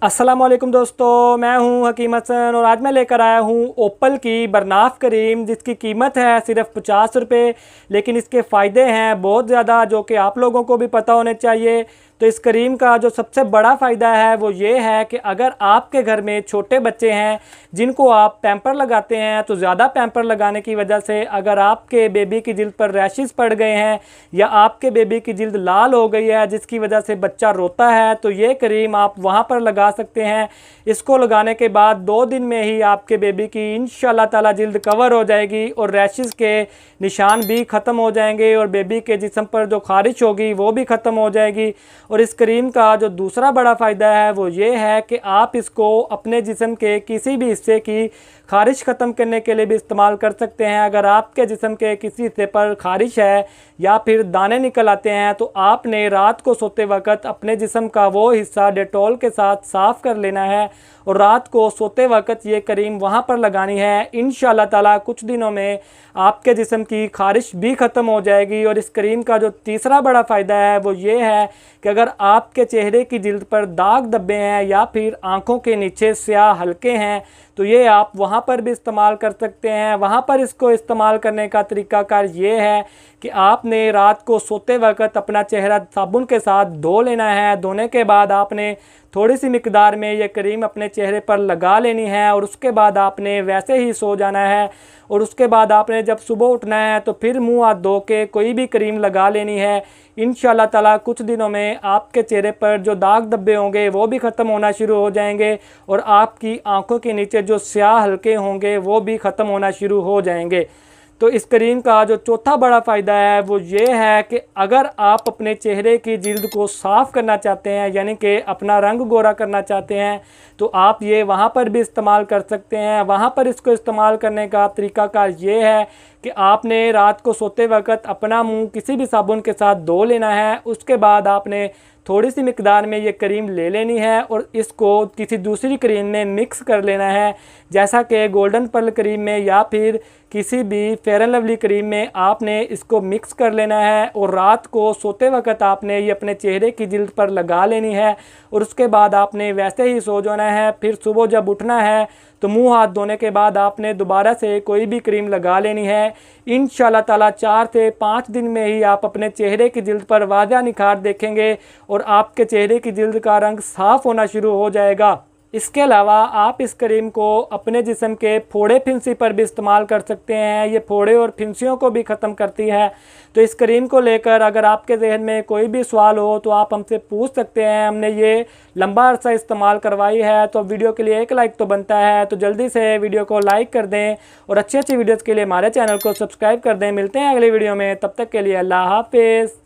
अस्सलामुअलैकुम दोस्तों, मैं हूं हकीम हसन और आज मैं लेकर आया हूं ओपल की बरनाफ क्रीम जिसकी कीमत है सिर्फ 50 रुपये। लेकिन इसके फ़ायदे हैं बहुत ज़्यादा जो कि आप लोगों को भी पता होने चाहिए। तो इस क्रीम का जो सबसे बड़ा फ़ायदा है वो ये है कि अगर आपके घर में छोटे बच्चे हैं जिनको आप पैम्पर लगाते हैं तो ज़्यादा पैम्पर लगाने की वजह से अगर आपके बेबी की जिल्द पर रैशेस पड़ गए हैं या आपके बेबी की जिल्द लाल हो गई है जिसकी वजह से बच्चा रोता है तो ये क्रीम आप वहाँ पर लगा सकते हैं। इसको लगाने के बाद 2 दिन में ही आपके बेबी की इंशाल्लाह ताला जिल्द कवर हो जाएगी और रैशेस के निशान भी ख़त्म हो जाएंगे और बेबी के जिस्म पर जो खारिश होगी वो भी ख़त्म हो जाएगी। और इस क्रीम का जो दूसरा बड़ा फ़ायदा है वो ये है कि आप इसको अपने जिस्म के किसी भी हिस्से की खारिश ख़त्म करने के लिए भी इस्तेमाल कर सकते हैं। अगर आपके जिस्म के किसी हिस्से पर खारिश है या फिर दाने निकल आते हैं तो आपने रात को सोते वक्त अपने जिस्म का वो हिस्सा डेटॉल के साथ साफ़ कर लेना है और रात को सोते वक्त ये क्रीम वहाँ पर लगानी है। इंशाल्लाह ताला कुछ दिनों में आपके जिस्म की खारिश भी ख़त्म हो जाएगी। और इस क्रीम का जो तीसरा बड़ा फ़ायदा है वो ये है कि अगर आपके चेहरे की जिल्द पर दाग धब्बे हैं या फिर आँखों के नीचे स्याह हल्के हैं तो ये आप वहाँ पर भी इस्तेमाल कर सकते हैं। वहाँ पर इसको इस्तेमाल करने का तरीकाकार ये है कि आपने रात को सोते वक्त अपना चेहरा साबुन के साथ धो लेना है। धोने के बाद आपने थोड़ी सी मिकदार में ये क्रीम अपने चेहरे पर लगा लेनी है और उसके बाद आपने वैसे ही सो जाना है। और उसके बाद आपने जब सुबह उठना है तो फिर मुंह हाथ धो के कोई भी क्रीम लगा लेनी है। इंशाल्लाह ताला कुछ दिनों में आपके चेहरे पर जो दाग धब्बे होंगे वो भी ख़त्म होना शुरू हो जाएंगे और आपकी आंखों के नीचे जो स्याह हल्के होंगे वो भी ख़त्म होना शुरू हो जाएंगे। तो इस क्रीम का जो चौथा बड़ा फ़ायदा है वो ये है कि अगर आप अपने चेहरे की जिल्द को साफ़ करना चाहते हैं यानी कि अपना रंग गोरा करना चाहते हैं तो आप ये वहाँ पर भी इस्तेमाल कर सकते हैं। वहाँ पर इसको इस्तेमाल करने का तरीकाकार ये है कि आपने रात को सोते वक्त अपना मुंह किसी भी साबुन के साथ धो लेना है। उसके बाद आपने थोड़ी सी मिकदार में ये क्रीम ले लेनी है और इसको किसी दूसरी क्रीम में मिक्स कर लेना है जैसा कि गोल्डन पर्ल क्रीम में या फिर किसी भी फेयर एंड लवली क्रीम में आपने इसको मिक्स कर लेना है। और रात को सोते वक्त आपने ये अपने चेहरे की जिल्द पर लगा लेनी है और उसके बाद आपने वैसे ही सो जाना है। फिर सुबह जब उठना है तो मुंह हाथ धोने के बाद आपने दोबारा से कोई भी क्रीम लगा लेनी है। इंशाल्लाह ताला 4 से 5 दिन में ही आप अपने चेहरे की जिल्द पर वाज़ह निखार देखेंगे और आपके चेहरे की जिल्द का रंग साफ़ होना शुरू हो जाएगा। इसके अलावा आप इस क्रीम को अपने जिस्म के फोड़े फिंसी पर भी इस्तेमाल कर सकते हैं। ये फोड़े और फिंसियों को भी ख़त्म करती है। तो इस क्रीम को लेकर अगर आपके जहन में कोई भी सवाल हो तो आप हमसे पूछ सकते हैं। हमने ये लंबा अरसा इस्तेमाल करवाई है तो वीडियो के लिए एक लाइक तो बनता है। तो जल्दी से वीडियो को लाइक कर दें और अच्छी अच्छी वीडियोज़ के लिए हमारे चैनल को सब्सक्राइब कर दें। मिलते हैं अगली वीडियो में, तब तक के लिए अल्लाह हाफिज़।